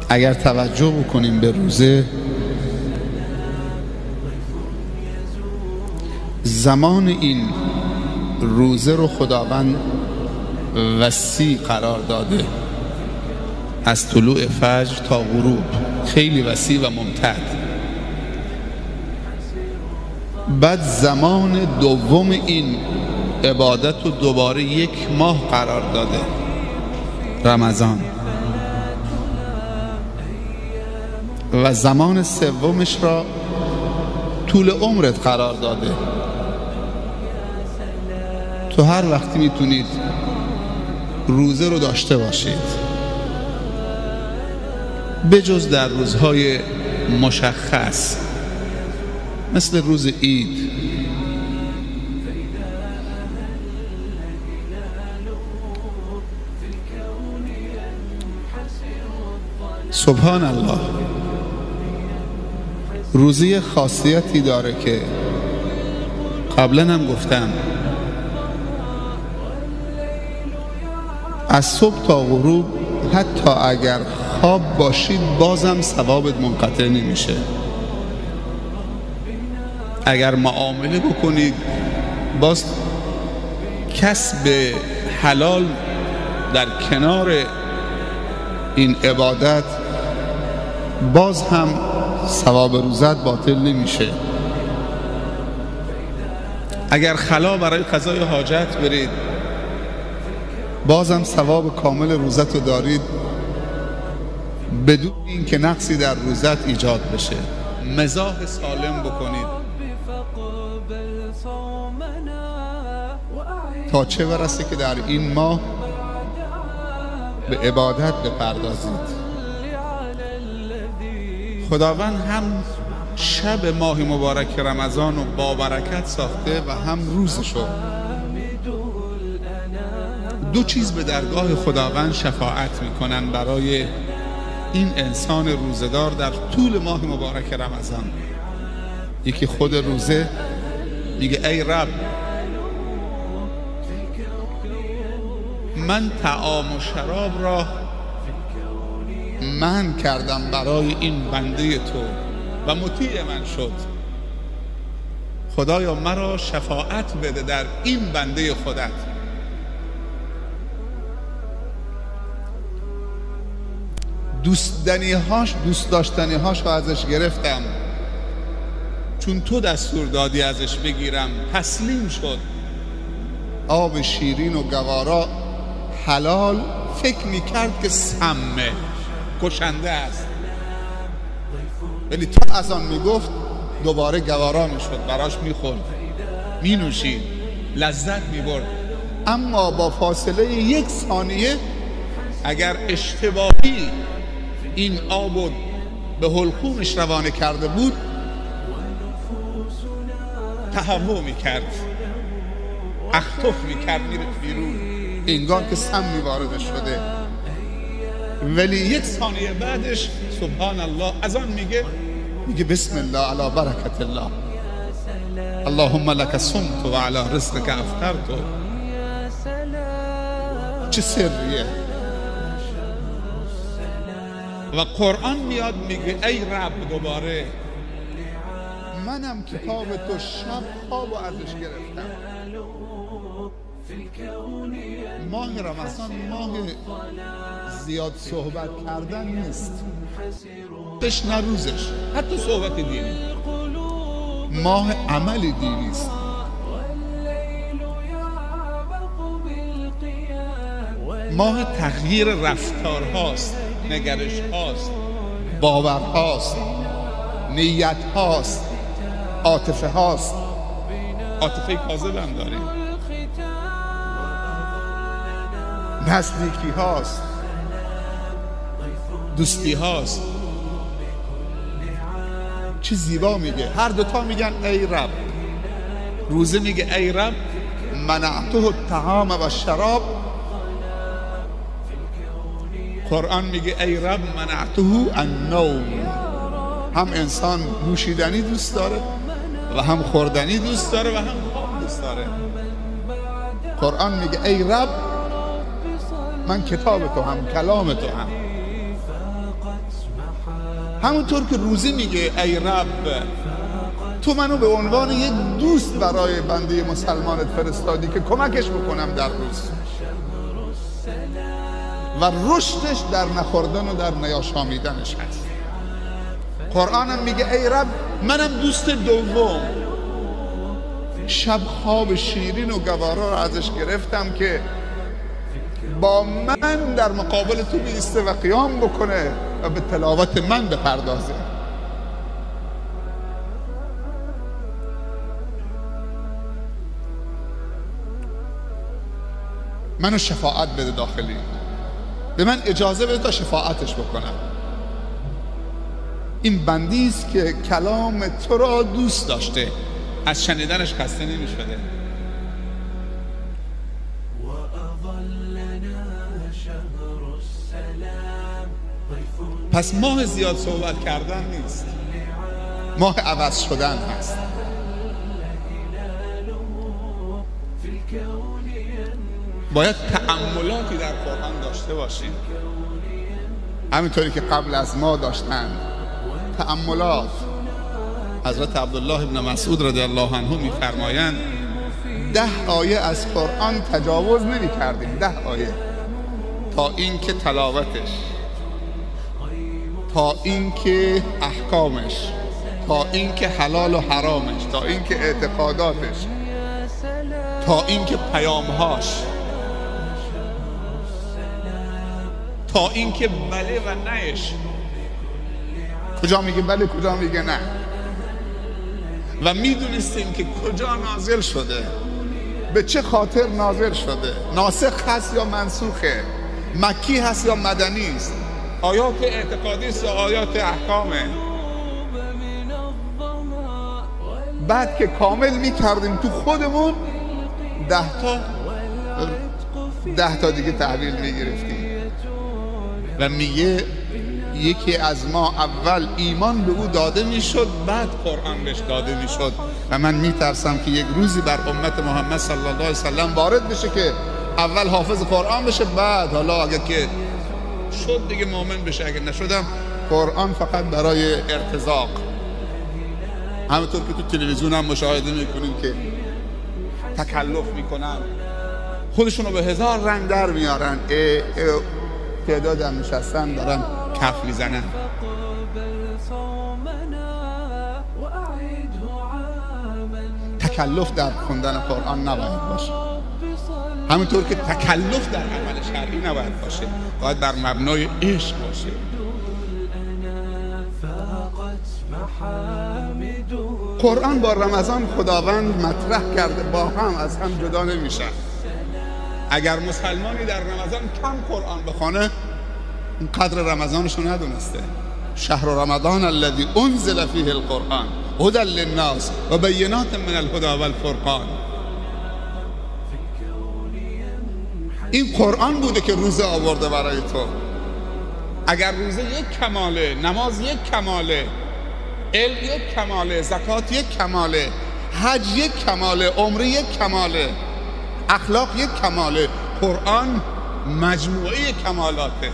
اگر توجه بکنیم به روزه، زمان این روزه رو خداوند وسیع قرار داده، از طلوع فجر تا غروب، خیلی وسیع و ممتد. بعد زمان دوم این عبادت رو دوباره 1 ماه قرار داده، رمضان. و زمان سومش را طول عمرت قرار داده. تو هر وقتی میتونید روزه رو داشته باشید، بجز در روزهای مشخص مثل روز عید. سبحان الله، روزه خاصیتی داره که قبلا هم گفتم، از صبح تا غروب حتی اگر خواب باشید بازم ثوابت منقطع نمیشه. اگر معامله بکنید، باز کسب حلال در کنار این عبادت، باز هم ثواب روزت باطل نمیشه. اگر خلا برای قضای حاجت برید، بازم ثواب کامل روزت رو دارید، بدون اینکه نقصی در روزت ایجاد بشه. مزاح سالم بکنید تا چه برسه که در این ماه به عبادت بپردازید. خداوند هم شب ماه مبارک رمضان رو با برکت ساخته و هم روزشو. 2 چیز به درگاه خداوند شفاعت میکنن برای این انسان روزدار در طول ماه مبارک رمضان. یکی خود روزه میگه ای رب، من طعام و شراب را منع کردم برای این بنده تو و مطیع من شد. خدایا مرا شفاعت بده در این بنده خودت. دوست داشتنی‌هاش رو ازش گرفتم، چون تو دستور دادی ازش بگیرم. تسلیم شد. آب شیرین و گوارا حلال فکر میکرد که سمه، کشنده است، ولی تا از آن میگفت دوباره گوارا میشد، براش میخورد، مینوشید، لذت میبرد. اما با فاصله 1 ثانیه اگر اشتباهی این آب به حلقومش روانه کرده بود، تهوع میکرد، اختف میکرد، میره بیرون، انگار که سمی واردش شده. ولی 1 ثانیه بعدش سبحان الله از آن میگه بسم الله علی برکت الله، اللهم لك صمت و علی رزقك افطرت. چه سریه. و قرآن میاد میگه ای رب، دوباره منم کتاب تو شب خواب و ازش گرفتم. ماه رمضان ماه زیاد صحبت کردن نیست، بش نه روزش، حتی صحبت دینی. ماه عمل دینی است. ماه تغییر رفتار هاست، نگرش هاست، باور هاست، نیت هاست، عاطفه هاست. عاطفه کاذب هم داریم، نزدیکی هاست، دوستی هاست. چه زیبا میگه. هر دوتا میگن ای رب. روزه میگه ای رب منعته الطعام و الشراب، قرآن میگه ای رب منعته النوم. هم انسان نوشیدنی دوست داره و هم خوردنی دوست داره و هم خواب دوست داره. قرآن میگه ای رب من کتاب تو هم کلام تو هم. همونطور که روزی میگه ای رب تو منو به عنوان یک دوست برای بنده مسلمانت فرستادی که کمکش بکنم در روز و رشدش در نخوردن و در نیاشامیدنش هست. قرآنم میگه ای رب منم دوست دوم. شب خواب شیرین و گوارا رو ازش گرفتم که با من در مقابل تو بیسته و قیام بکنه و به تلاوت من بپردازه. منو شفاعت بده داخلی، به من اجازه بده تا شفاعتش بکنم. این بندی است که کلام تو را دوست داشته، از شنیدنش خسته نمی شده. پس ماه زیاد صحبت کردن نیست، ماه عوض شدن هست. باید تأملاتی در قرآن داشته باشیم، همینطوری که قبل از ما داشتن تأملات. حضرت عبدالله ابن مسعود رضی الله عنه می‌فرمایند 10 آیه از قرآن تجاوز نمی‌کردیم، 10 آیه، تا اینکه تلاوتش، تا اینکه احکامش، تا اینکه حلال و حرامش، تا اینکه اعتقاداتش، تا اینکه پیامهاش، تا اینکه بله و نهش، کجا میگه بله کجا میگه نه، و میدونستیم که کجا نازل شده، به چه خاطر نازل شده، ناسخ هست یا منسوخه، مکی هست یا مدنی است، آیات اعتقادی است یا آیات احکامه. بعد که کامل میکردیم تو خودمون 10 تا دیگه تحویل میگرفتیم و میگه یکی از ما اول ایمان به او داده میشد، بعد قرآن بهش داده میشد و من میترسم که یک روزی بر امت محمد صلی الله علیه وسلم وارد بشه که اول حافظ قرآن بشه، بعد حالا اگه که شد دیگه مؤمن بشه، اگه نشدم قرآن فقط برای ارتزاق. همونطور که تو تلویزیون هم مشاهده میکنیم که تکلف میکنن، خودشونو به 1000 رنگ در میارن، تعداد هم نشستن دارن کف میزنن. تکلف در خوندن قرآن نباید باشه، همونطور که تکلف در عمل شرعی نباید باشه، باید بر مبنای عشق باشه. قرآن با رمضان خداوند مطرح کرده با هم از هم جدا نمیشن. اگر مسلمانی در رمضان کم قرآن بخونه این قدر رمضانشو ندونسته. شهر رمضان الذي انزل فيه القرآن هدى للناس و بینات من الهدى والفرقان. این قرآن بوده که روزه آورده برای تو. اگر روزه یک کماله، نماز یک کماله، علم یک کماله، زکات یک کماله، حج یک کماله، عمره یک کماله، اخلاق یک کماله، قرآن مجموعه کمالاته.